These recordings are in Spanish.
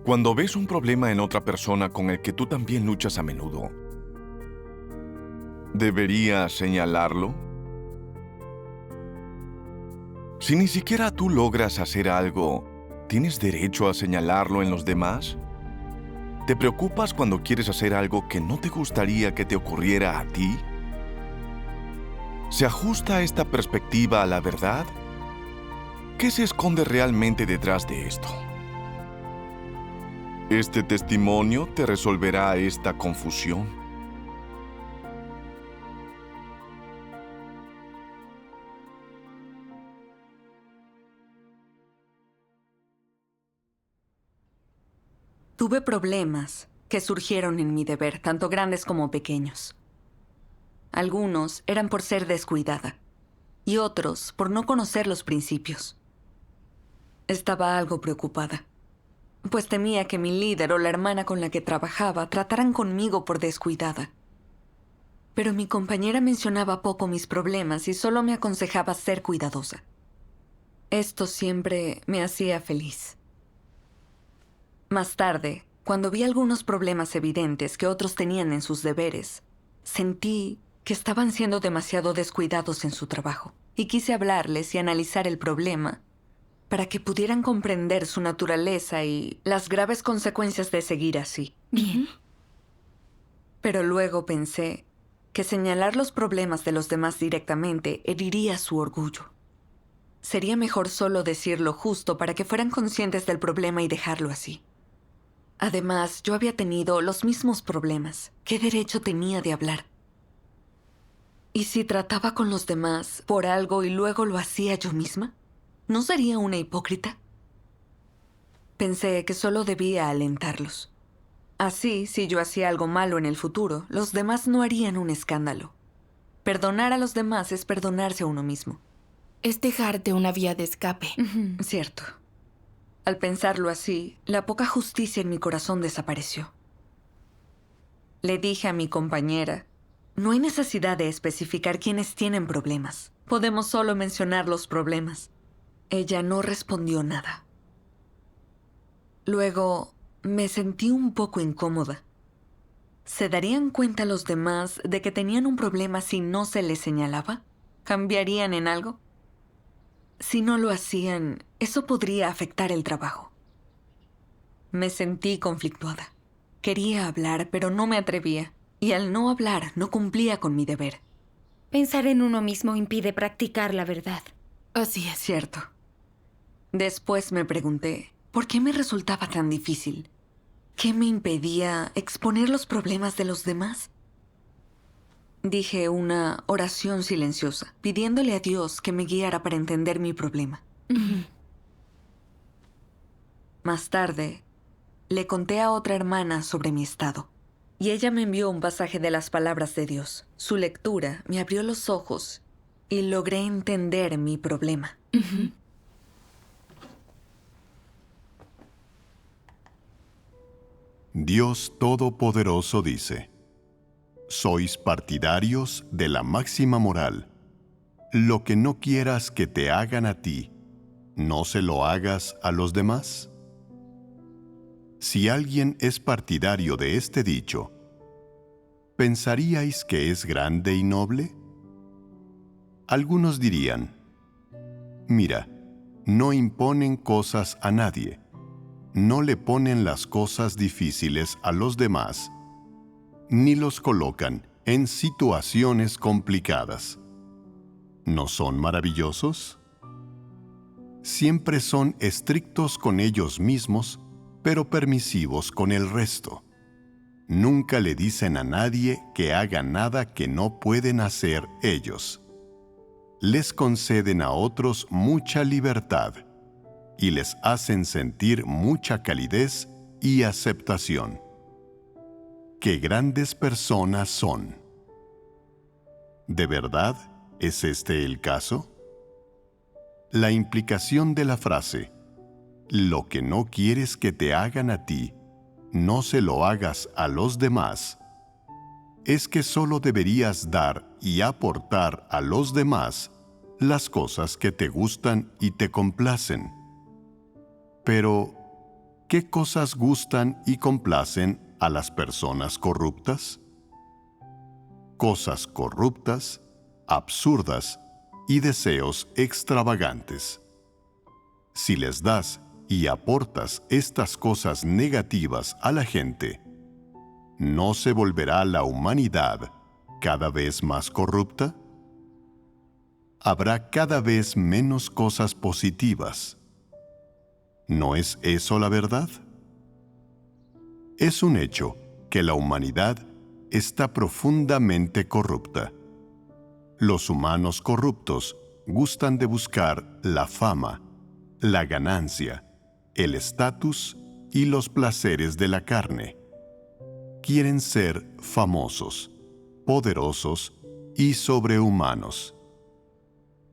Cuando ves un problema en otra persona con el que tú también luchas a menudo, ¿deberías señalarlo? Si ni siquiera tú logras hacer algo, ¿tienes derecho a señalarlo en los demás? ¿Te preocupas cuando quieres hacer algo que no te gustaría que te ocurriera a ti? ¿Se ajusta esta perspectiva a la verdad? ¿Qué se esconde realmente detrás de esto? Este testimonio te resolverá esta confusión. Tuve problemas que surgieron en mi deber, tanto grandes como pequeños. Algunos eran por ser descuidada y otros por no conocer los principios. Estaba algo preocupada, pues temía que mi líder o la hermana con la que trabajaba trataran conmigo por descuidada. Pero mi compañera mencionaba poco mis problemas y solo me aconsejaba ser cuidadosa. Esto siempre me hacía feliz. Más tarde, cuando vi algunos problemas evidentes que otros tenían en sus deberes, sentí que estaban siendo demasiado descuidados en su trabajo y quise hablarles y analizar el problema para que pudieran comprender su naturaleza y las graves consecuencias de seguir así. Bien. Pero luego pensé que señalar los problemas de los demás directamente heriría su orgullo. Sería mejor solo decir lo justo para que fueran conscientes del problema y dejarlo así. Además, yo había tenido los mismos problemas. ¿Qué derecho tenía de hablar? ¿Y si trataba con los demás por algo y luego lo hacía yo misma? ¿No sería una hipócrita? Pensé que solo debía alentarlos. Así, si yo hacía algo malo en el futuro, los demás no harían un escándalo. Perdonar a los demás es perdonarse a uno mismo. Es dejarte una vía de escape. Cierto. Al pensarlo así, la poca justicia en mi corazón desapareció. Le dije a mi compañera, no hay necesidad de especificar quiénes tienen problemas. Podemos solo mencionar los problemas. Ella no respondió nada. Luego, me sentí un poco incómoda. ¿Se darían cuenta los demás de que tenían un problema si no se les señalaba? ¿Cambiarían en algo? Si no lo hacían, eso podría afectar el trabajo. Me sentí conflictuada. Quería hablar, pero no me atrevía. Y al no hablar, no cumplía con mi deber. Pensar en uno mismo impide practicar la verdad. Así es. Cierto. Después me pregunté, ¿por qué me resultaba tan difícil? ¿Qué me impedía exponer los problemas de los demás? Dije una oración silenciosa, pidiéndole a Dios que me guiara para entender mi problema. Más tarde, le conté a otra hermana sobre mi estado, y ella me envió un pasaje de las palabras de Dios. Su lectura me abrió los ojos y logré entender mi problema. Dios Todopoderoso dice: sois partidarios de la máxima moral. Lo que no quieras que te hagan a ti, ¿no se lo hagas a los demás? Si alguien es partidario de este dicho, ¿pensaríais que es grande y noble? Algunos dirían: mira, no imponen cosas a nadie, no le ponen las cosas difíciles a los demás, ni los colocan en situaciones complicadas. ¿No son maravillosos? Siempre son estrictos con ellos mismos, pero permisivos con el resto. Nunca le dicen a nadie que haga nada que no pueden hacer ellos. Les conceden a otros mucha libertad y les hacen sentir mucha calidez y aceptación. ¡Qué grandes personas son! ¿De verdad es este el caso? La implicación de la frase, lo que no quieres que te hagan a ti, no se lo hagas a los demás, es que solo deberías dar y aportar a los demás las cosas que te gustan y te complacen. Pero, ¿Qué cosas gustan y complacen a las personas corruptas? Cosas corruptas, absurdas y deseos extravagantes. Si les das y aportas estas cosas negativas a la gente, ¿no se volverá la humanidad cada vez más corrupta? Habrá cada vez menos cosas positivas. ¿No es eso la verdad? Es un hecho que la humanidad está profundamente corrupta. Los humanos corruptos gustan de buscar la fama, la ganancia, el estatus y los placeres de la carne. Quieren ser famosos, poderosos y sobrehumanos.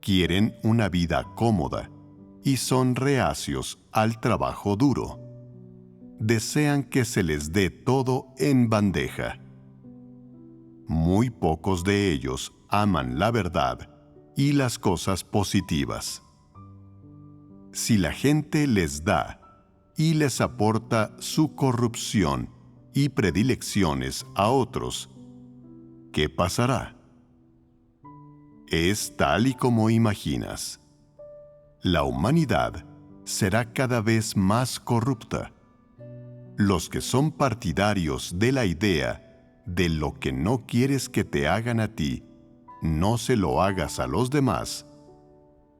Quieren una vida cómoda y son reacios al trabajo duro. Desean que se les dé todo en bandeja. Muy pocos de ellos aman la verdad y las cosas positivas. Si la gente les da y les aporta su corrupción y predilecciones a otros, ¿qué pasará? Es tal y como imaginas. La humanidad será cada vez más corrupta. Los que son partidarios de la idea de lo que no quieres que te hagan a ti, no se lo hagas a los demás,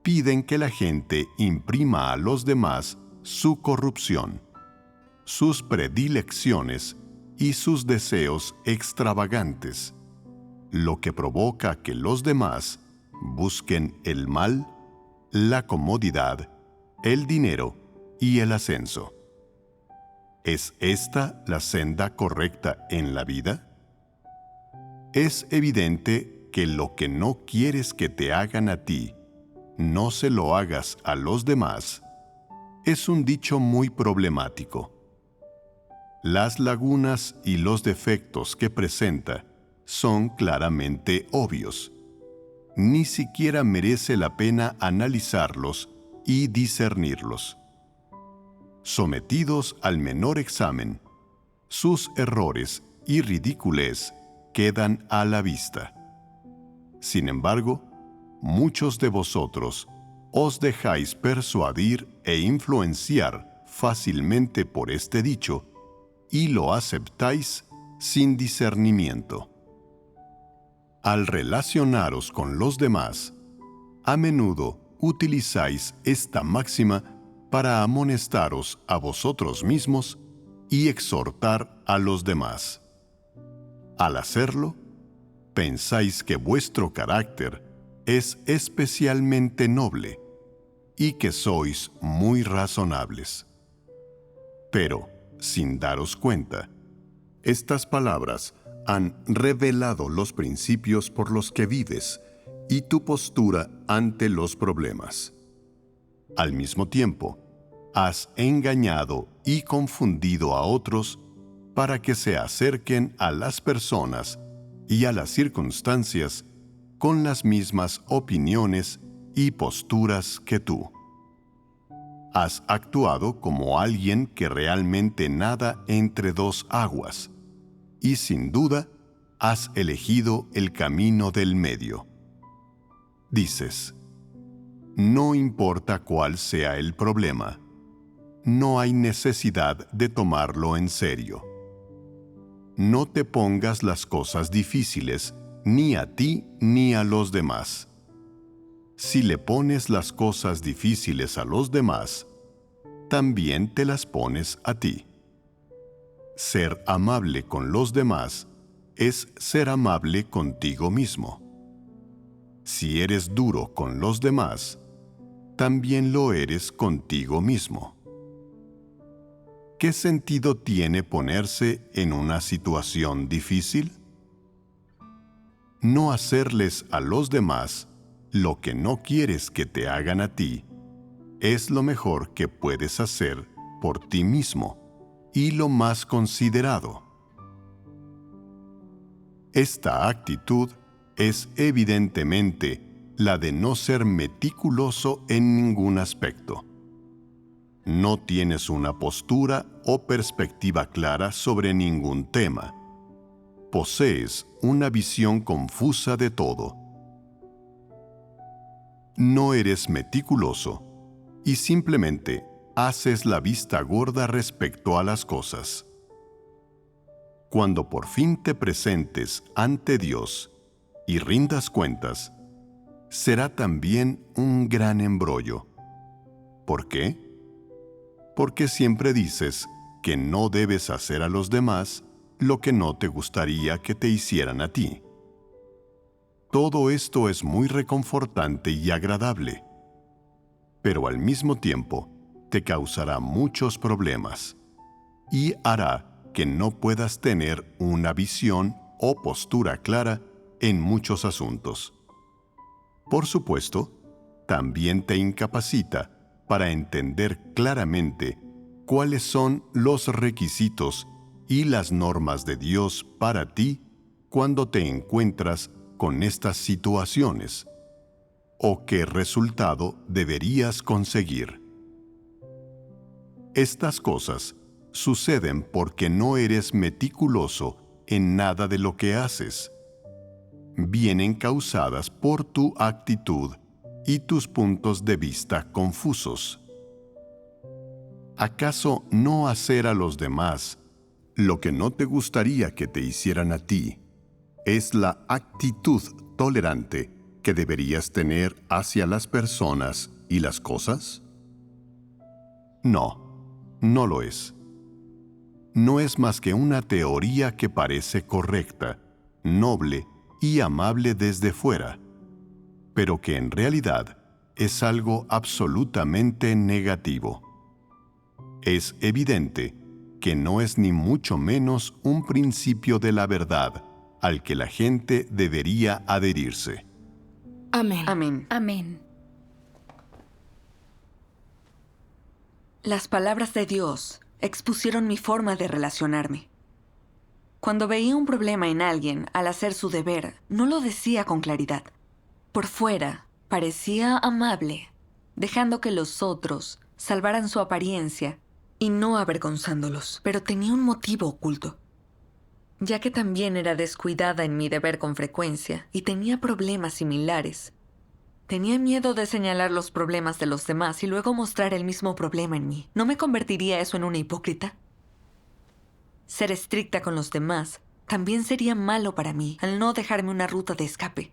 piden que la gente imprima a los demás su corrupción, sus predilecciones y sus deseos extravagantes, lo que provoca que los demás busquen el mal, la comodidad, el dinero y el ascenso. ¿Es esta la senda correcta en la vida? Es evidente que lo que no quieres que te hagan a ti, no se lo hagas a los demás, es un dicho muy problemático. Las lagunas y los defectos que presenta son claramente obvios. Ni siquiera merece la pena analizarlos y discernirlos. Sometidos al menor examen, sus errores y ridiculez quedan a la vista. Sin embargo, muchos de vosotros os dejáis persuadir e influenciar fácilmente por este dicho y lo aceptáis sin discernimiento. Al relacionaros con los demás, a menudo utilizáis esta máxima para amonestaros a vosotros mismos y exhortar a los demás. Al hacerlo, pensáis que vuestro carácter es especialmente noble y que sois muy razonables. Pero, sin daros cuenta, estas palabras han revelado los principios por los que vives y tu postura ante los problemas. Al mismo tiempo, has engañado y confundido a otros para que se acerquen a las personas y a las circunstancias con las mismas opiniones y posturas que tú. Has actuado como alguien que realmente nada entre dos aguas, y sin duda has elegido el camino del medio. Dices, no importa cuál sea el problema, no hay necesidad de tomarlo en serio. No te pongas las cosas difíciles, ni a ti ni a los demás. Si le pones las cosas difíciles a los demás, también te las pones a ti. Ser amable con los demás es ser amable contigo mismo. Si eres duro con los demás, también lo eres contigo mismo. ¿Qué sentido tiene ponerse en una situación difícil? No hacerles a los demás lo que no quieres que te hagan a ti es lo mejor que puedes hacer por ti mismo y lo más considerado. Esta actitud es evidentemente la de no ser meticuloso en ningún aspecto. No tienes una postura o perspectiva clara sobre ningún tema. Posees una visión confusa de todo. No eres meticuloso y simplemente haces la vista gorda respecto a las cosas. Cuando por fin te presentes ante Dios y rindas cuentas, será también un gran embrollo. ¿Por qué? Porque siempre dices que no debes hacer a los demás lo que no te gustaría que te hicieran a ti. Todo esto es muy reconfortante y agradable, pero al mismo tiempo te causará muchos problemas y hará que no puedas tener una visión o postura clara en muchos asuntos. Por supuesto, también te incapacita para entender claramente cuáles son los requisitos y las normas de Dios para ti cuando te encuentras con estas situaciones, o qué resultado deberías conseguir. Estas cosas suceden porque no eres meticuloso en nada de lo que haces. Vienen causadas por tu actitud y tus puntos de vista confusos. ¿Acaso no hacer a los demás lo que no te gustaría que te hicieran a ti es la actitud tolerante que deberías tener hacia las personas y las cosas? No, no lo es. No es más que una teoría que parece correcta, noble y amable desde fuera, pero que en realidad es algo absolutamente negativo. Es evidente que no es ni mucho menos un principio de la verdad al que la gente debería adherirse. Amén. Amén. Amén. Las palabras de Dios expusieron mi forma de relacionarme. Cuando veía un problema en alguien al hacer su deber, no lo decía con claridad. Por fuera, parecía amable, dejando que los otros salvaran su apariencia y no avergonzándolos, pero tenía un motivo oculto. Ya que también era descuidada en mi deber con frecuencia y tenía problemas similares, tenía miedo de señalar los problemas de los demás y luego mostrar el mismo problema en mí. ¿No me convertiría eso en una hipócrita? Ser estricta con los demás también sería malo para mí al no dejarme una ruta de escape.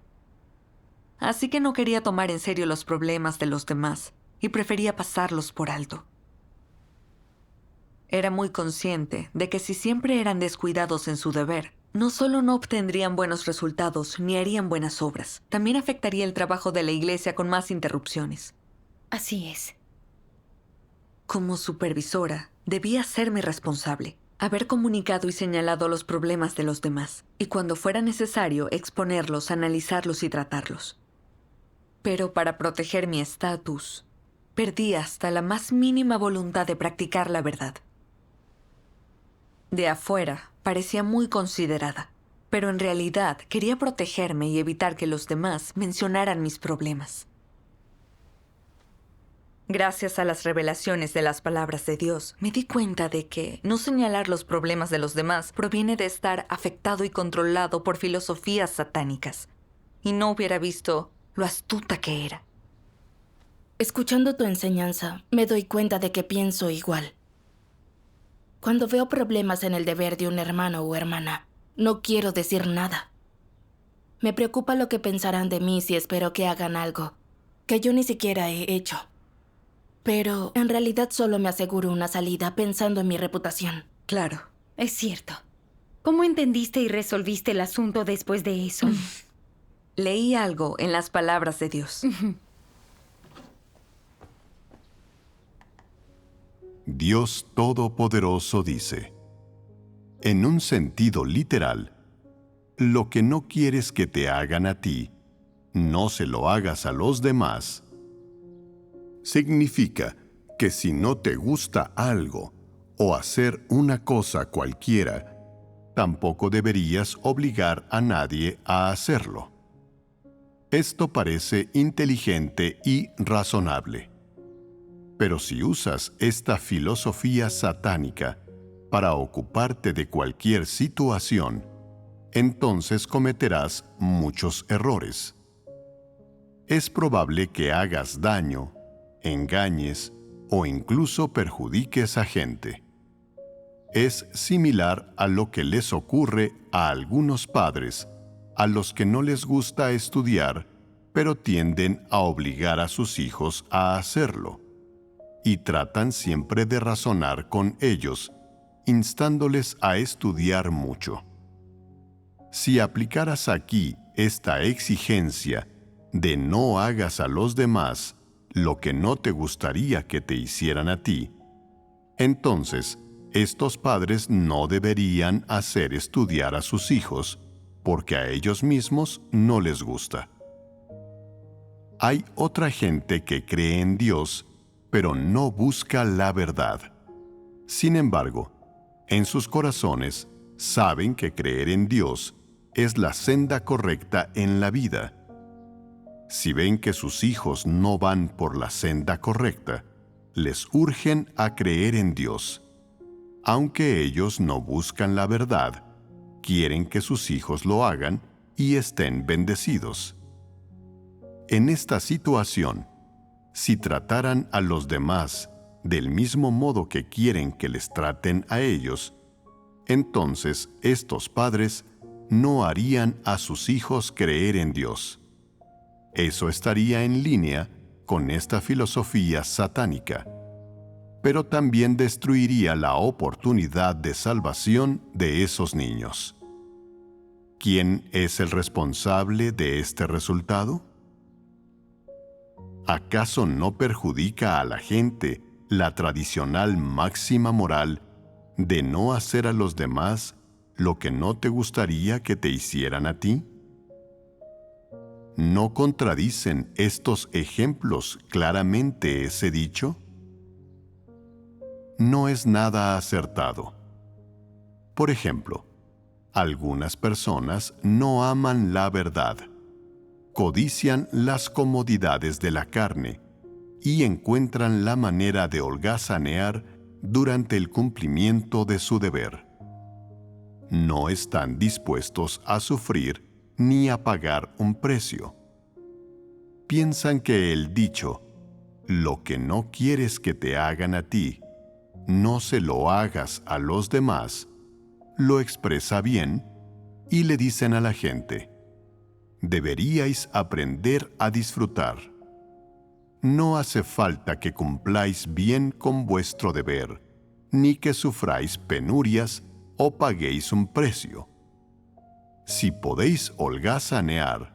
Así que no quería tomar en serio los problemas de los demás y prefería pasarlos por alto. Era muy consciente de que si siempre eran descuidados en su deber, no solo no obtendrían buenos resultados ni harían buenas obras, también afectaría el trabajo de la iglesia con más interrupciones. Así es. Como supervisora, debía hacerme responsable, haber comunicado y señalado los problemas de los demás, y cuando fuera necesario exponerlos, analizarlos y tratarlos. Pero para proteger mi estatus, perdí hasta la más mínima voluntad de practicar la verdad. De afuera, parecía muy considerada, pero en realidad quería protegerme y evitar que los demás mencionaran mis problemas. Gracias a las revelaciones de las palabras de Dios, me di cuenta de que no señalar los problemas de los demás proviene de estar afectado y controlado por filosofías satánicas, y no hubiera visto lo astuta que era. Escuchando tu enseñanza, me doy cuenta de que pienso igual. Cuando veo problemas en el deber de un hermano o hermana, no quiero decir nada. Me preocupa lo que pensarán de mí si espero que hagan algo que yo ni siquiera he hecho. Pero en realidad solo me aseguro una salida pensando en mi reputación. Claro. Es cierto. ¿Cómo entendiste y resolviste el asunto después de eso? Leí algo en las palabras de Dios. Dios Todopoderoso dice, en un sentido literal, lo que no quieres que te hagan a ti, no se lo hagas a los demás. Significa que si no te gusta algo o hacer una cosa cualquiera, tampoco deberías obligar a nadie a hacerlo. Esto parece inteligente y razonable. Pero si usas esta filosofía satánica para ocuparte de cualquier situación, entonces cometerás muchos errores. Es probable que hagas daño, engañes o incluso perjudiques a gente. Es similar a lo que les ocurre a algunos padres, a los que no les gusta estudiar, pero tienden a obligar a sus hijos a hacerlo, y tratan siempre de razonar con ellos, instándoles a estudiar mucho. Si aplicaras aquí esta exigencia de no hagas a los demás lo que no te gustaría que te hicieran a ti, entonces estos padres no deberían hacer estudiar a sus hijos porque a ellos mismos no les gusta. Hay otra gente que cree en Dios, pero no busca la verdad. Sin embargo, en sus corazones saben que creer en Dios es la senda correcta en la vida. Si ven que sus hijos no van por la senda correcta, les urgen a creer en Dios. Aunque ellos no buscan la verdad, quieren que sus hijos lo hagan y estén bendecidos. En esta situación, si trataran a los demás del mismo modo que quieren que les traten a ellos, entonces estos padres no harían a sus hijos creer en Dios. Eso estaría en línea con esta filosofía satánica, pero también destruiría la oportunidad de salvación de esos niños. ¿Quién es el responsable de este resultado? ¿Acaso no perjudica a la gente la tradicional máxima moral de no hacer a los demás lo que no te gustaría que te hicieran a ti? ¿No contradicen estos ejemplos claramente ese dicho? No es nada acertado. Por ejemplo, algunas personas no aman la verdad, codician las comodidades de la carne y encuentran la manera de holgazanear durante el cumplimiento de su deber. No están dispuestos a sufrir ni a pagar un precio. Piensan que el dicho, lo que no quieres que te hagan a ti, no se lo hagas a los demás, lo expresa bien y le dicen a la gente, deberíais aprender a disfrutar. No hace falta que cumpláis bien con vuestro deber, ni que sufráis penurias o paguéis un precio. Si podéis holgazanear,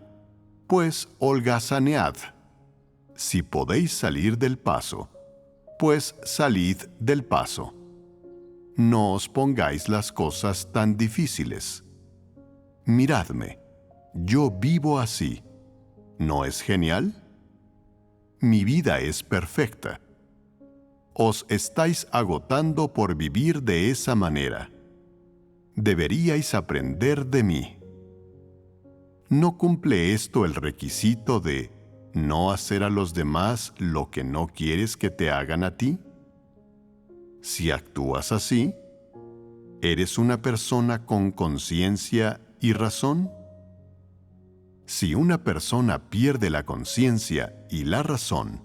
pues holgazanead. Si podéis salir del paso, pues salid del paso. No os pongáis las cosas tan difíciles. Miradme, yo vivo así. ¿No es genial? Mi vida es perfecta. Os estáis agotando por vivir de esa manera. Deberíais aprender de mí. ¿No cumple esto el requisito de no hacer a los demás lo que no quieres que te hagan a ti? Si actúas así, ¿eres una persona con conciencia y razón? Si una persona pierde la conciencia y la razón,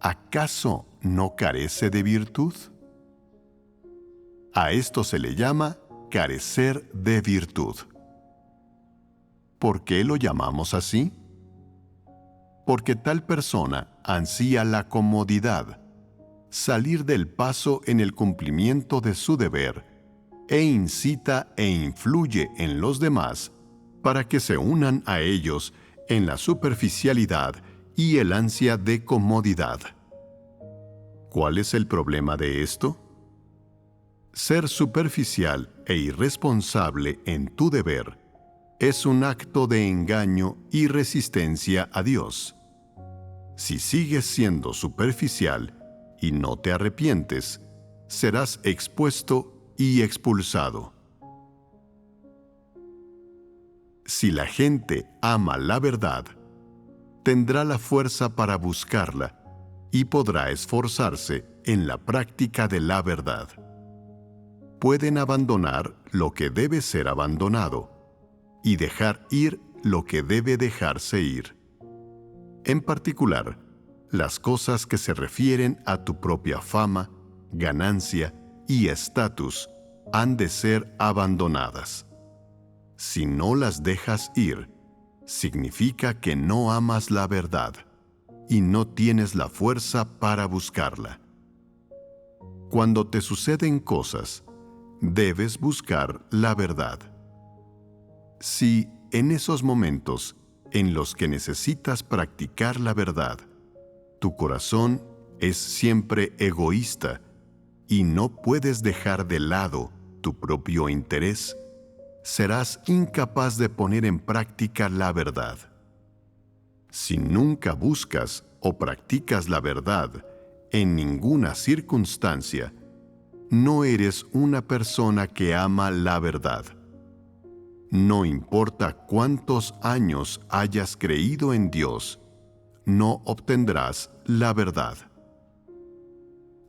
¿acaso no carece de virtud? A esto se le llama carecer de virtud. ¿Por qué lo llamamos así? Porque tal persona ansía la comodidad, salir del paso en el cumplimiento de su deber, e incita e influye en los demás para que se unan a ellos en la superficialidad y el ansia de comodidad. ¿Cuál es el problema de esto? Ser superficial e irresponsable en tu deber es un acto de engaño y resistencia a Dios. Si sigues siendo superficial y no te arrepientes, serás expuesto y expulsado. Si la gente ama la verdad, tendrá la fuerza para buscarla y podrá esforzarse en la práctica de la verdad. Pueden abandonar lo que debe ser abandonado y dejar ir lo que debe dejarse ir. En particular, las cosas que se refieren a tu propia fama, ganancia y estatus han de ser abandonadas. Si no las dejas ir, significa que no amas la verdad y no tienes la fuerza para buscarla. Cuando te suceden cosas, debes buscar la verdad. Si en esos momentos en los que necesitas practicar la verdad, tu corazón es siempre egoísta y no puedes dejar de lado tu propio interés, serás incapaz de poner en práctica la verdad. Si nunca buscas o practicas la verdad en ninguna circunstancia, no eres una persona que ama la verdad. No importa cuántos años hayas creído en Dios, no obtendrás la verdad.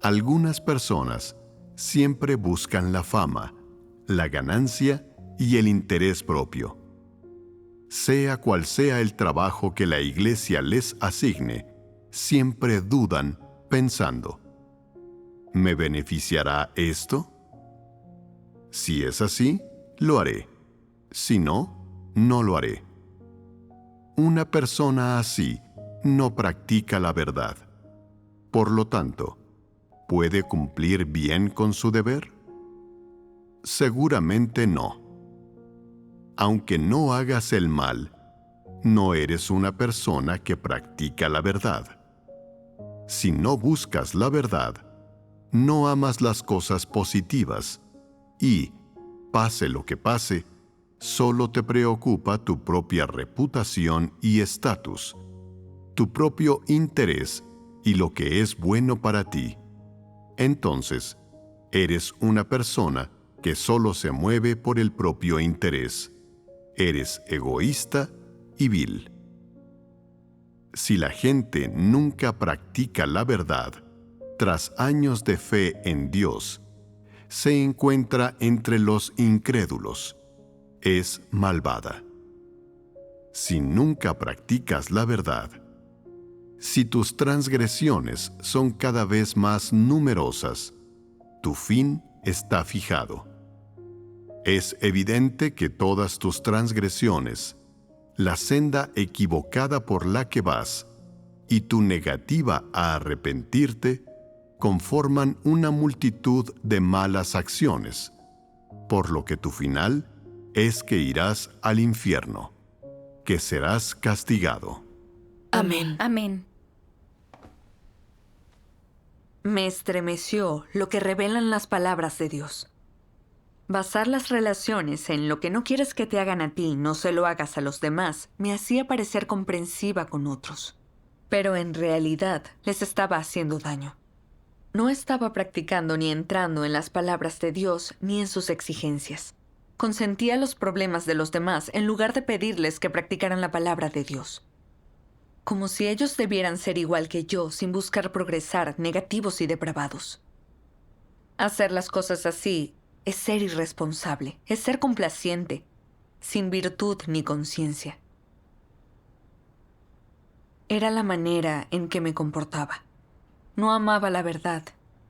Algunas personas siempre buscan la fama, la ganancia y el interés propio. Sea cual sea el trabajo que la Iglesia les asigne, siempre dudan pensando: ¿me beneficiará esto? Si es así, lo haré. Si no, no lo haré. Una persona así no practica la verdad. Por lo tanto, ¿puede cumplir bien con su deber? Seguramente no. Aunque no hagas el mal, no eres una persona que practica la verdad. Si no buscas la verdad, no amas las cosas positivas y, pase lo que pase, solo te preocupa tu propia reputación y estatus, tu propio interés y lo que es bueno para ti. Entonces, eres una persona que solo se mueve por el propio interés. Eres egoísta y vil. Si la gente nunca practica la verdad, tras años de fe en Dios, se encuentra entre los incrédulos. Es malvada. Si nunca practicas la verdad, si tus transgresiones son cada vez más numerosas, tu fin está fijado. Es evidente que todas tus transgresiones, la senda equivocada por la que vas y tu negativa a arrepentirte conforman una multitud de malas acciones, por lo que tu final es que irás al infierno, que serás castigado. Amén. Amén. Me estremeció lo que revelan las palabras de Dios. Basar las relaciones en lo que no quieres que te hagan a ti, no se lo hagas a los demás, me hacía parecer comprensiva con otros. Pero en realidad les estaba haciendo daño. No estaba practicando ni entrando en las palabras de Dios ni en sus exigencias. Consentía los problemas de los demás en lugar de pedirles que practicaran la palabra de Dios. Como si ellos debieran ser igual que yo sin buscar progresar, negativos y depravados. Hacer las cosas así es ser irresponsable, es ser complaciente, sin virtud ni conciencia. Era la manera en que me comportaba. No amaba la verdad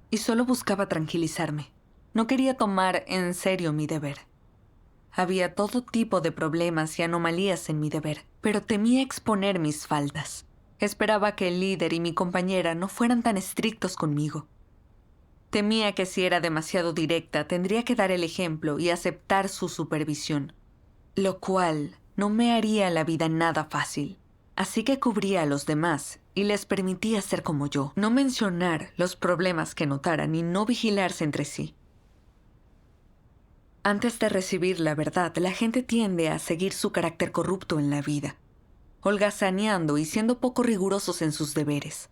y solo buscaba tranquilizarme. No quería tomar en serio mi deber. Había todo tipo de problemas y anomalías en mi deber, pero temía exponer mis faltas. Esperaba que el líder y mi compañera no fueran tan estrictos conmigo. Temía que si era demasiado directa, tendría que dar el ejemplo y aceptar su supervisión, lo cual no me haría la vida nada fácil. Así que cubría a los demás y les permitía ser como yo, no mencionar los problemas que notaran y no vigilarse entre sí. Antes de recibir la verdad, la gente tiende a seguir su carácter corrupto en la vida, holgazaneando y siendo poco rigurosos en sus deberes.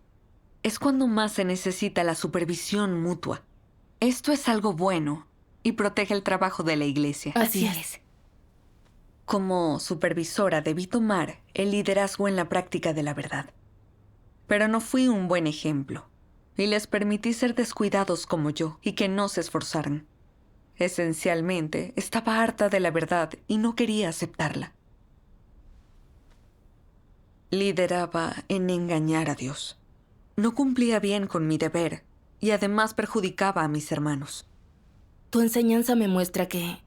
Es cuando más se necesita la supervisión mutua. Esto es algo bueno y protege el trabajo de la iglesia. Así es. Como supervisora debí tomar el liderazgo en la práctica de la verdad. Pero no fui un buen ejemplo, y les permití ser descuidados como yo y que no se esforzaran. Esencialmente, estaba harta de la verdad y no quería aceptarla. Lideraba en engañar a Dios. No cumplía bien con mi deber y además perjudicaba a mis hermanos. Tu enseñanza me muestra que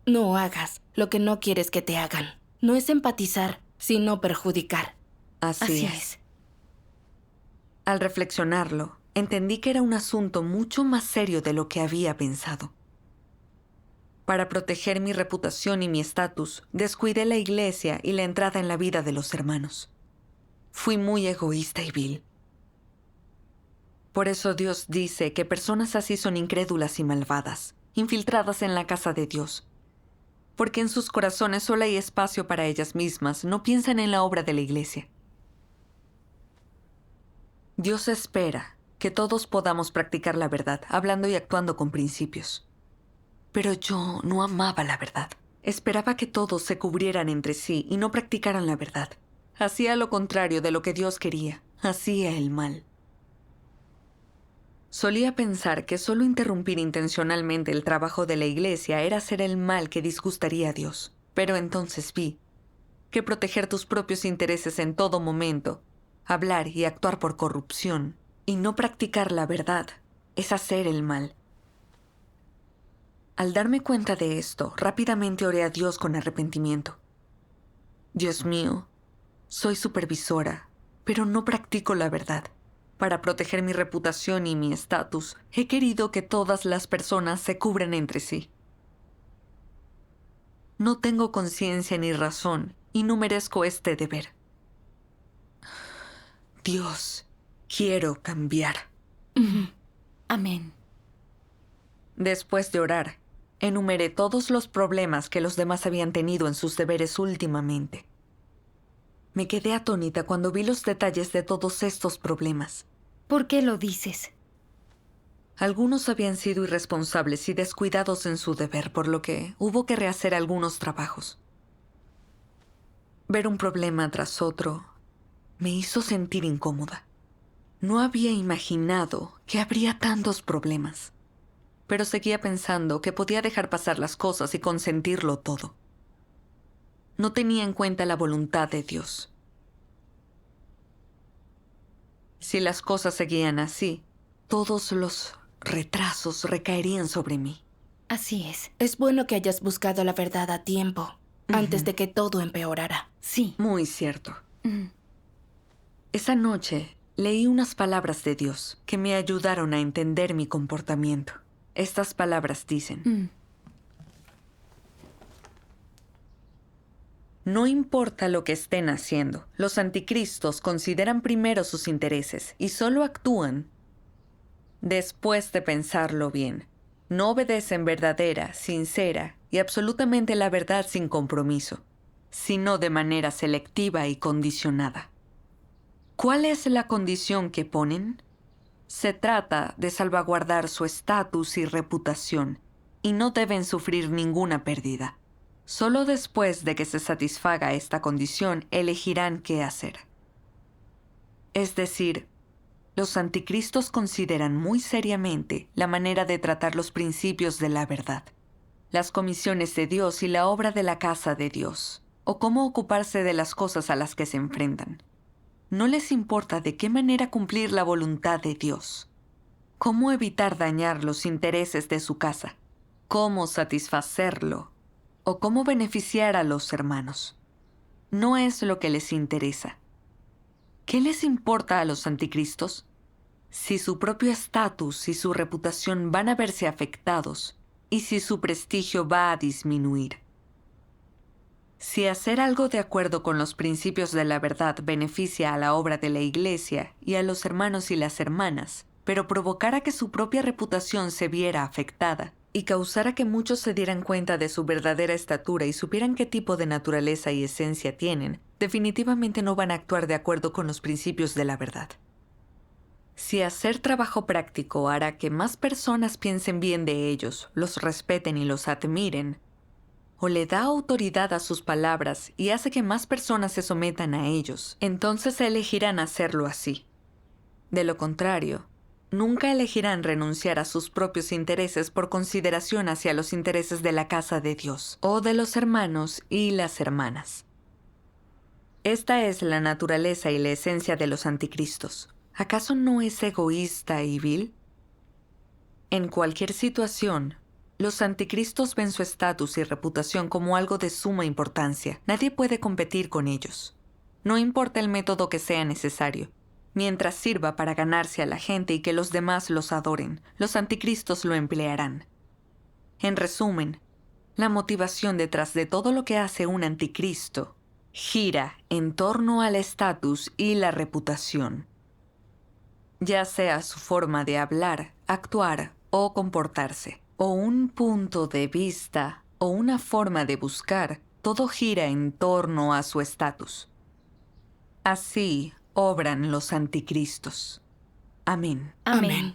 no hagas lo que no quieres que te hagan. No es empatizar, sino perjudicar. Así es. Al reflexionarlo, entendí que era un asunto mucho más serio de lo que había pensado. Para proteger mi reputación y mi estatus, descuidé la iglesia y la entrada en la vida de los hermanos. Fui muy egoísta y vil. Por eso Dios dice que personas así son incrédulas y malvadas, infiltradas en la casa de Dios. Porque en sus corazones solo hay espacio para ellas mismas, no piensan en la obra de la iglesia. Dios espera que todos podamos practicar la verdad, hablando y actuando con principios. Pero yo no amaba la verdad. Esperaba que todos se cubrieran entre sí y no practicaran la verdad. Hacía lo contrario de lo que Dios quería. Hacía el mal. Solía pensar que solo interrumpir intencionalmente el trabajo de la iglesia era hacer el mal que disgustaría a Dios. Pero entonces vi que proteger tus propios intereses en todo momento, hablar y actuar por corrupción y no practicar la verdad es hacer el mal. Al darme cuenta de esto, rápidamente oré a Dios con arrepentimiento. Dios mío, soy supervisora, pero no practico la verdad. Para proteger mi reputación y mi estatus, he querido que todas las personas se cubran entre sí. No tengo conciencia ni razón y no merezco este deber. Dios, quiero cambiar. Amén. Después de orar, enumeré todos los problemas que los demás habían tenido en sus deberes últimamente. Me quedé atónita cuando vi los detalles de todos estos problemas. ¿Por qué lo dices? Algunos habían sido irresponsables y descuidados en su deber, por lo que hubo que rehacer algunos trabajos. Ver un problema tras otro me hizo sentir incómoda. No había imaginado que habría tantos problemas, pero seguía pensando que podía dejar pasar las cosas y consentirlo todo. No tenía en cuenta la voluntad de Dios. Si las cosas seguían así, todos los retrasos recaerían sobre mí. Así es. Es bueno que hayas buscado la verdad a tiempo, antes de que todo empeorara. Sí. Muy cierto. Esa noche leí unas palabras de Dios que me ayudaron a entender mi comportamiento. Estas palabras dicen: no importa lo que estén haciendo, los anticristos consideran primero sus intereses y solo actúan después de pensarlo bien. No obedecen verdadera, sincera y absolutamente la verdad sin compromiso, sino de manera selectiva y condicionada. ¿Cuál es la condición que ponen? Se trata de salvaguardar su estatus y reputación, y no deben sufrir ninguna pérdida. Solo después de que se satisfaga esta condición elegirán qué hacer. Es decir, los anticristos consideran muy seriamente la manera de tratar los principios de la verdad, las comisiones de Dios y la obra de la casa de Dios, o cómo ocuparse de las cosas a las que se enfrentan. No les importa de qué manera cumplir la voluntad de Dios, cómo evitar dañar los intereses de su casa, cómo satisfacerlo o cómo beneficiar a los hermanos. No es lo que les interesa. ¿Qué les importa a los anticristos? Si su propio estatus y su reputación van a verse afectados y si su prestigio va a disminuir. Si hacer algo de acuerdo con los principios de la verdad beneficia a la obra de la iglesia y a los hermanos y las hermanas, pero provocara que su propia reputación se viera afectada y causara que muchos se dieran cuenta de su verdadera estatura y supieran qué tipo de naturaleza y esencia tienen, definitivamente no van a actuar de acuerdo con los principios de la verdad. Si hacer trabajo práctico hará que más personas piensen bien de ellos, los respeten y los admiren, o le da autoridad a sus palabras y hace que más personas se sometan a ellos, entonces elegirán hacerlo así. De lo contrario, nunca elegirán renunciar a sus propios intereses por consideración hacia los intereses de la casa de Dios o de los hermanos y las hermanas. Esta es la naturaleza y la esencia de los anticristos. ¿Acaso no es egoísta y vil? En cualquier situación, los anticristos ven su estatus y reputación como algo de suma importancia. Nadie puede competir con ellos. No importa el método que sea necesario. Mientras sirva para ganarse a la gente y que los demás los adoren, los anticristos lo emplearán. En resumen, la motivación detrás de todo lo que hace un anticristo gira en torno al estatus y la reputación. Ya sea su forma de hablar, actuar o comportarse, o un punto de vista o una forma de buscar, todo gira en torno a su estatus. Así obran los anticristos. Amén. Amén.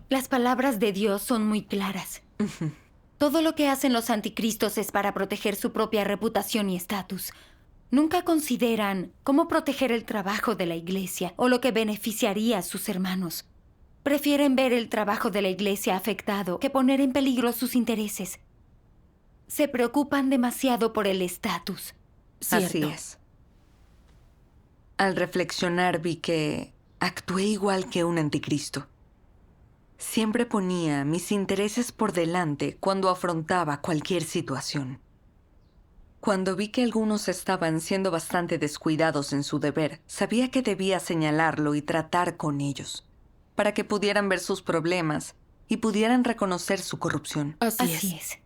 Las palabras de Dios son muy claras. Todo lo que hacen los anticristos es para proteger su propia reputación y estatus. Nunca consideran cómo proteger el trabajo de la iglesia o lo que beneficiaría a sus hermanos. Prefieren ver el trabajo de la iglesia afectado que poner en peligro sus intereses. Se preocupan demasiado por el estatus. Así es. Al reflexionar vi que actué igual que un anticristo. Siempre ponía mis intereses por delante cuando afrontaba cualquier situación. Cuando vi que algunos estaban siendo bastante descuidados en su deber, sabía que debía señalarlo y tratar con ellos, para que pudieran ver sus problemas y pudieran reconocer su corrupción. Así es.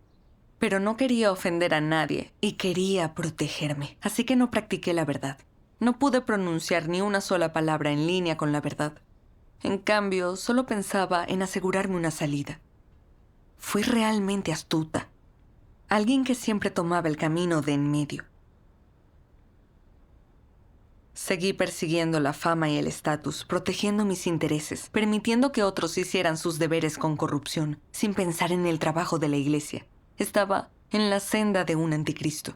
Pero no quería ofender a nadie y quería protegerme, así que no practiqué la verdad. No pude pronunciar ni una sola palabra en línea con la verdad. En cambio, solo pensaba en asegurarme una salida. Fui realmente astuta. Alguien que siempre tomaba el camino de en medio. Seguí persiguiendo la fama y el estatus, protegiendo mis intereses, permitiendo que otros hicieran sus deberes con corrupción, sin pensar en el trabajo de la iglesia. Estaba en la senda de un anticristo.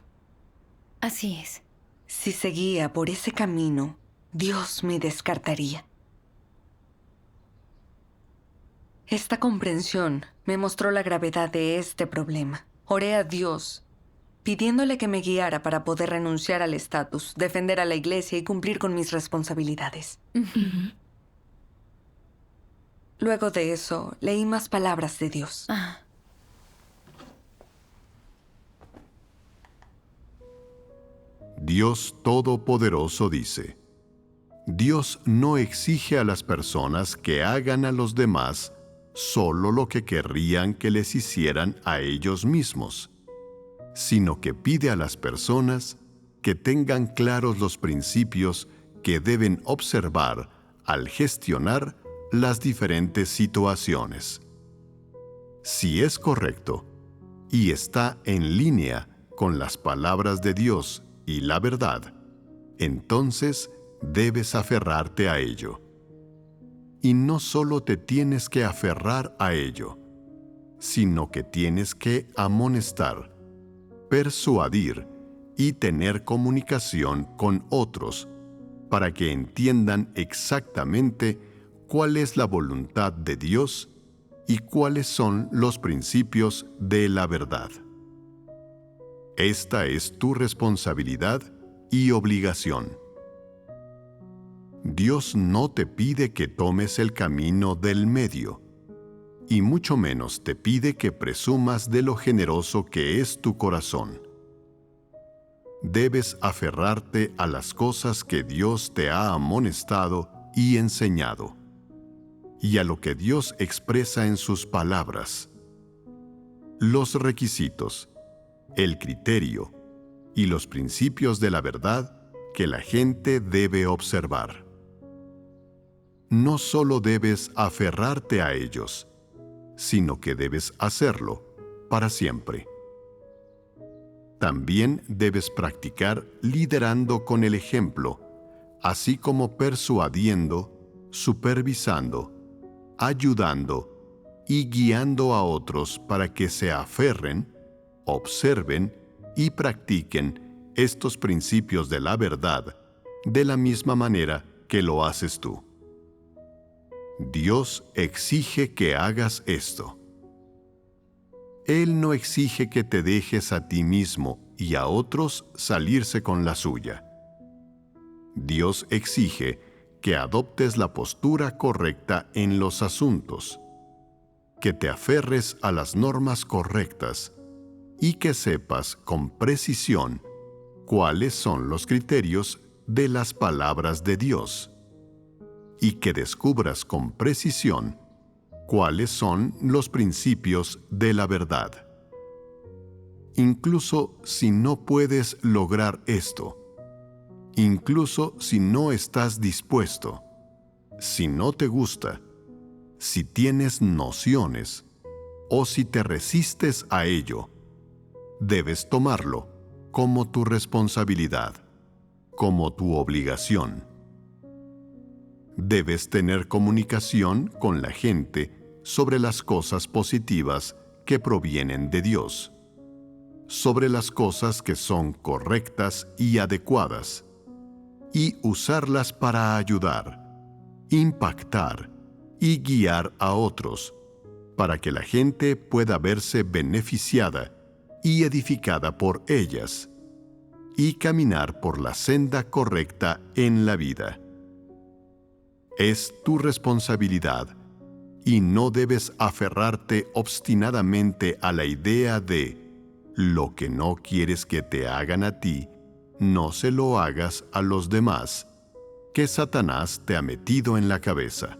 Así es. Si seguía por ese camino, Dios me descartaría. Esta comprensión me mostró la gravedad de este problema. Oré a Dios, pidiéndole que me guiara para poder renunciar al estatus, defender a la iglesia y cumplir con mis responsabilidades. Luego de eso, leí más palabras de Dios. Dios Todopoderoso dice: Dios no exige a las personas que hagan a los demás solo lo que querrían que les hicieran a ellos mismos, sino que pide a las personas que tengan claros los principios que deben observar al gestionar las diferentes situaciones. Si es correcto y está en línea con las palabras de Dios y la verdad, entonces debes aferrarte a ello. Y no solo te tienes que aferrar a ello, sino que tienes que amonestar, persuadir y tener comunicación con otros para que entiendan exactamente cuál es la voluntad de Dios y cuáles son los principios de la verdad. Esta es tu responsabilidad y obligación. Dios no te pide que tomes el camino del medio, y mucho menos te pide que presumas de lo generoso que es tu corazón. Debes aferrarte a las cosas que Dios te ha amonestado y enseñado, y a lo que Dios expresa en sus palabras. Los requisitos, el criterio y los principios de la verdad que la gente debe observar. No solo debes aferrarte a ellos, sino que debes hacerlo para siempre. También debes practicar liderando con el ejemplo, así como persuadiendo, supervisando, ayudando y guiando a otros para que se aferren, observen y practiquen estos principios de la verdad de la misma manera que lo haces tú. Dios exige que hagas esto. Él no exige que te dejes a ti mismo y a otros salirse con la suya. Dios exige que adoptes la postura correcta en los asuntos, que te aferres a las normas correctas y que sepas con precisión cuáles son los criterios de las palabras de Dios, y que descubras con precisión cuáles son los principios de la verdad. Incluso si no puedes lograr esto, incluso si no estás dispuesto, si no te gusta, si tienes nociones o si te resistes a ello, debes tomarlo como tu responsabilidad, como tu obligación. Debes tener comunicación con la gente sobre las cosas positivas que provienen de Dios, sobre las cosas que son correctas y adecuadas, y usarlas para ayudar, impactar y guiar a otros, para que la gente pueda verse beneficiada y edificada por ellas, y caminar por la senda correcta en la vida. Es tu responsabilidad, y no debes aferrarte obstinadamente a la idea de lo que no quieres que te hagan a ti, no se lo hagas a los demás, que Satanás te ha metido en la cabeza.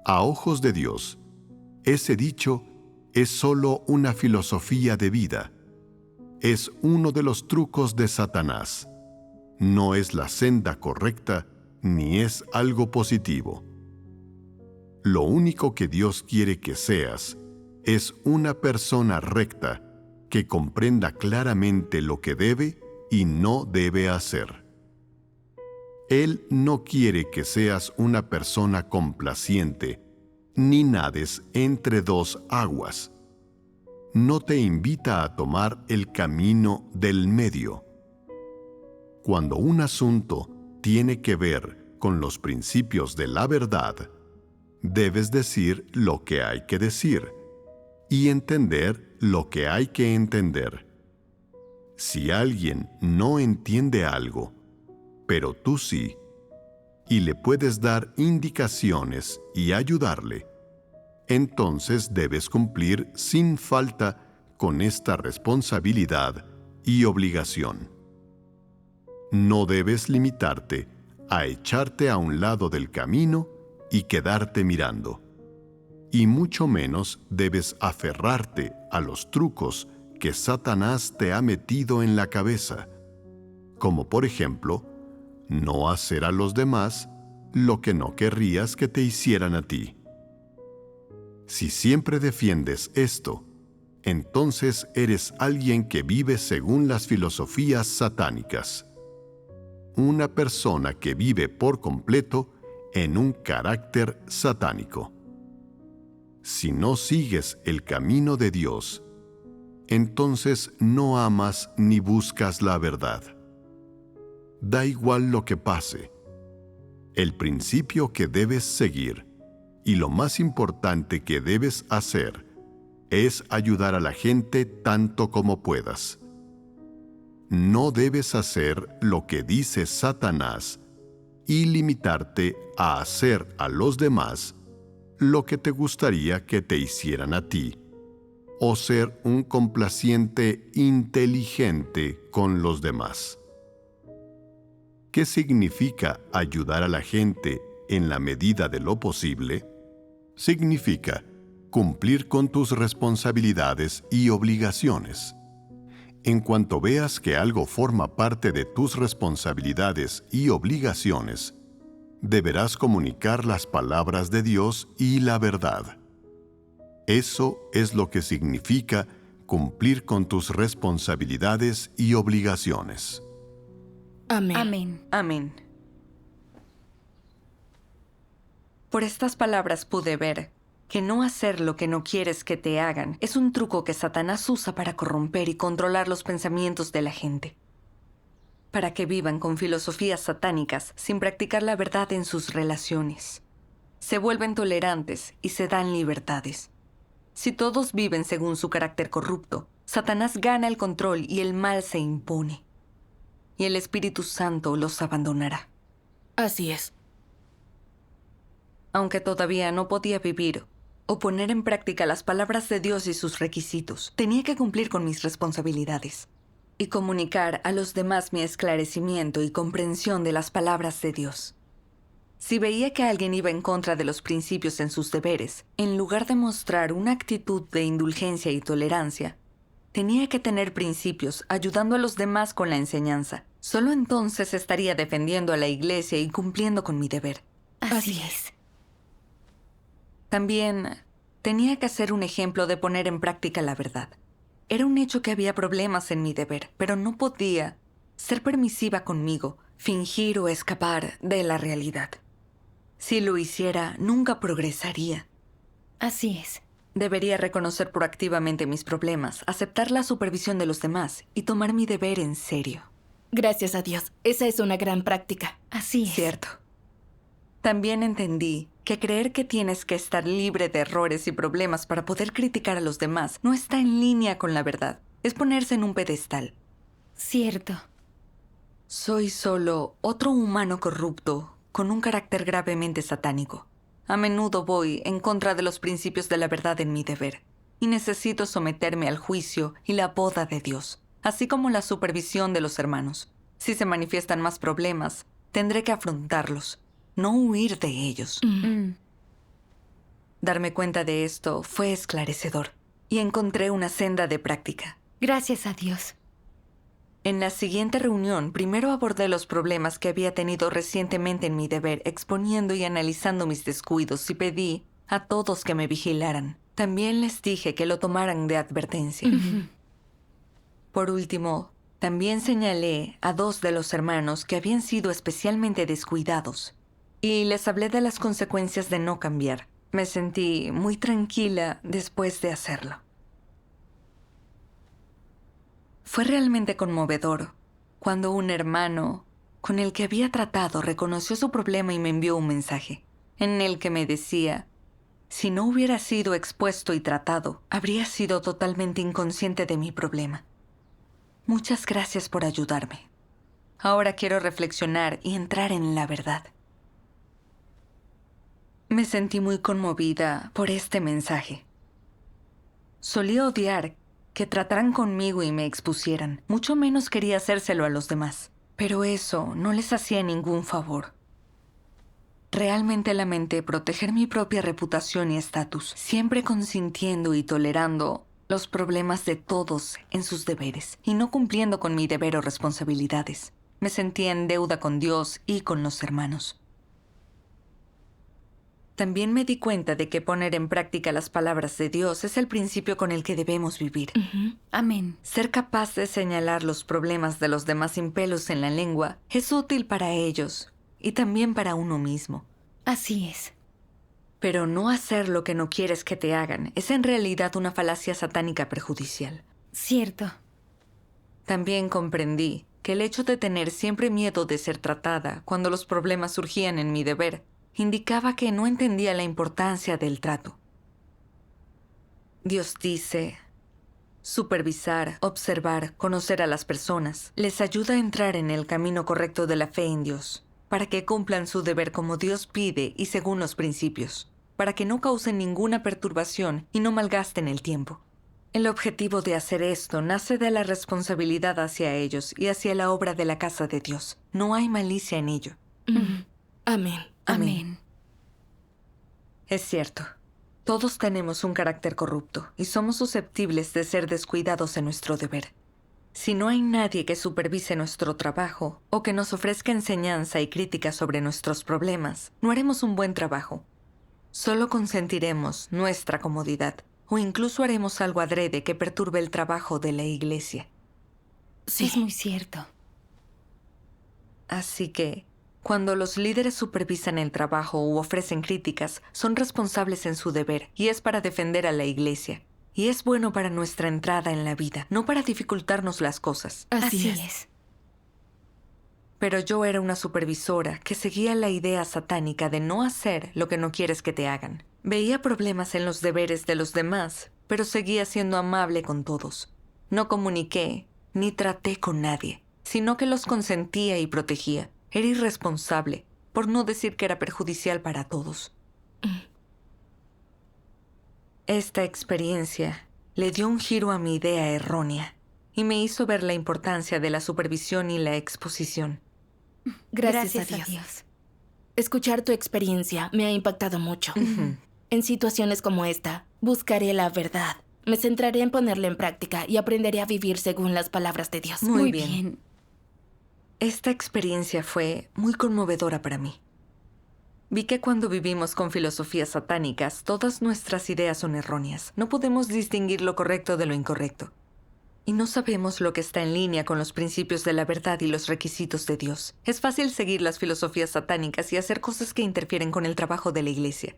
A ojos de Dios, ese dicho es solo una filosofía de vida. Es uno de los trucos de Satanás. No es la senda correcta ni es algo positivo. Lo único que Dios quiere que seas es una persona recta que comprenda claramente lo que debe y no debe hacer. Él no quiere que seas una persona complaciente, ni nades entre dos aguas. No te invita a tomar el camino del medio. Cuando un asunto tiene que ver con los principios de la verdad, debes decir lo que hay que decir y entender lo que hay que entender. Si alguien no entiende algo, pero tú sí, y le puedes dar indicaciones y ayudarle, entonces debes cumplir sin falta con esta responsabilidad y obligación. No debes limitarte a echarte a un lado del camino y quedarte mirando. Y mucho menos debes aferrarte a los trucos que Satanás te ha metido en la cabeza, como por ejemplo, no hacer a los demás lo que no querrías que te hicieran a ti. Si siempre defiendes esto, entonces eres alguien que vive según las filosofías satánicas. Una persona que vive por completo en un carácter satánico. Si no sigues el camino de Dios, entonces no amas ni buscas la verdad. Da igual lo que pase. El principio que debes seguir y lo más importante que debes hacer es ayudar a la gente tanto como puedas. No debes hacer lo que dice Satanás y limitarte a hacer a los demás lo que te gustaría que te hicieran a ti, o ser un complaciente inteligente con los demás. ¿Qué significa ayudar a la gente en la medida de lo posible? Significa cumplir con tus responsabilidades y obligaciones. En cuanto veas que algo forma parte de tus responsabilidades y obligaciones, deberás comunicar las palabras de Dios y la verdad. Eso es lo que significa cumplir con tus responsabilidades y obligaciones. Amén. Amén. Amén. Por estas palabras pude ver que no hacer lo que no quieres que te hagan es un truco que Satanás usa para corromper y controlar los pensamientos de la gente, para que vivan con filosofías satánicas sin practicar la verdad en sus relaciones. se vuelven tolerantes y se dan libertades. Si todos viven según su carácter corrupto, Satanás gana el control y el mal se impone. Y el Espíritu Santo los abandonará. Así es. Aunque todavía no podía vivir o poner en práctica las palabras de Dios y sus requisitos, tenía que cumplir con mis responsabilidades y comunicar a los demás mi esclarecimiento y comprensión de las palabras de Dios. Si veía que alguien iba en contra de los principios en sus deberes, en lugar de mostrar una actitud de indulgencia y tolerancia, tenía que tener principios ayudando a los demás con la enseñanza. Solo entonces estaría defendiendo a la iglesia y cumpliendo con mi deber. Así es. También tenía que ser un ejemplo de poner en práctica la verdad. Era un hecho que había problemas en mi deber, pero no podía ser permisiva conmigo, fingir o escapar de la realidad. Si lo hiciera, nunca progresaría. Así es. Debería reconocer proactivamente mis problemas, aceptar la supervisión de los demás y tomar mi deber en serio. Gracias a Dios. Esa es una gran práctica. Así es. Cierto. También entendí que creer que tienes que estar libre de errores y problemas para poder criticar a los demás no está en línea con la verdad. Es ponerse en un pedestal. Cierto. Soy solo otro humano corrupto con un carácter gravemente satánico. A menudo voy en contra de los principios de la verdad en mi deber y necesito someterme al juicio y la poda de Dios, así como la supervisión de los hermanos. Si se manifiestan más problemas, tendré que afrontarlos, no huir de ellos. Darme cuenta de esto fue esclarecedor y encontré una senda de práctica. Gracias a Dios. En la siguiente reunión, primero abordé los problemas que había tenido recientemente en mi deber, exponiendo y analizando mis descuidos, y pedí a todos que me vigilaran. También les dije que lo tomaran de advertencia. Por último, también señalé a 2 de los hermanos que habían sido especialmente descuidados, y les hablé de las consecuencias de no cambiar. Me sentí muy tranquila después de hacerlo. Fue realmente conmovedor cuando un hermano con el que había tratado reconoció su problema y me envió un mensaje en el que me decía, si no hubiera sido expuesto y tratado, habría sido totalmente inconsciente de mi problema. Muchas gracias por ayudarme. Ahora quiero reflexionar y entrar en la verdad. Me sentí muy conmovida por este mensaje. Solía odiar que trataran conmigo y me expusieran. Mucho menos quería hacérselo a los demás. Pero eso no les hacía ningún favor. Realmente lamenté proteger mi propia reputación y estatus, siempre consintiendo y tolerando los problemas de todos en sus deberes y no cumpliendo con mi deber o responsabilidades. Me sentía en deuda con Dios y con los hermanos. También me di cuenta de que poner en práctica las palabras de Dios es el principio con el que debemos vivir. Amén. Ser capaz de señalar los problemas de los demás sin pelos en la lengua es útil para ellos y también para uno mismo. Así es. Pero no hacer lo que no quieres que te hagan es en realidad una falacia satánica perjudicial. Cierto. También comprendí que el hecho de tener siempre miedo de ser tratada cuando los problemas surgían en mi deber indicaba que no entendía la importancia del trato. Dios dice, supervisar, observar, conocer a las personas, les ayuda a entrar en el camino correcto de la fe en Dios, para que cumplan su deber como Dios pide y según los principios, para que no causen ninguna perturbación y no malgasten el tiempo. El objetivo de hacer esto nace de la responsabilidad hacia ellos y hacia la obra de la casa de Dios. No hay malicia en ello. Amén. Amén. Es cierto. Todos tenemos un carácter corrupto y somos susceptibles de ser descuidados en nuestro deber. Si no hay nadie que supervise nuestro trabajo o que nos ofrezca enseñanza y crítica sobre nuestros problemas, no haremos un buen trabajo. Solo consentiremos nuestra comodidad o incluso haremos algo adrede que perturbe el trabajo de la iglesia. Sí. Es muy cierto. Así que, cuando los líderes supervisan el trabajo u ofrecen críticas, son responsables en su deber y es para defender a la iglesia. Y es bueno para nuestra entrada en la vida, no para dificultarnos las cosas. Así es. Pero yo era una supervisora que seguía la idea satánica de no hacer lo que no quieres que te hagan. Veía problemas en los deberes de los demás, pero seguía siendo amable con todos. No comuniqué ni traté con nadie, sino que los consentía y protegía. Era irresponsable, por no decir que era perjudicial para todos. Esta experiencia le dio un giro a mi idea errónea y me hizo ver la importancia de la supervisión y la exposición. Gracias a Dios. Escuchar tu experiencia me ha impactado mucho. En situaciones como esta, buscaré la verdad. Me centraré en ponerla en práctica y aprenderé a vivir según las palabras de Dios. Muy bien. Esta experiencia fue muy conmovedora para mí. Vi que cuando vivimos con filosofías satánicas, todas nuestras ideas son erróneas. No podemos distinguir lo correcto de lo incorrecto. Y no sabemos lo que está en línea con los principios de la verdad y los requisitos de Dios. Es fácil seguir las filosofías satánicas y hacer cosas que interfieren con el trabajo de la iglesia.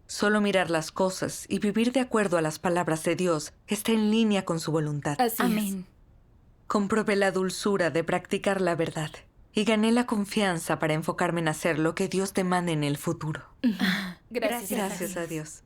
Solo mirar las cosas y vivir de acuerdo a las palabras de Dios está en línea con su voluntad. Así Amén. Comprobé la dulzura de practicar la verdad y gané la confianza para enfocarme en hacer lo que Dios demanda en el futuro. es. Gracias Gracias a Dios.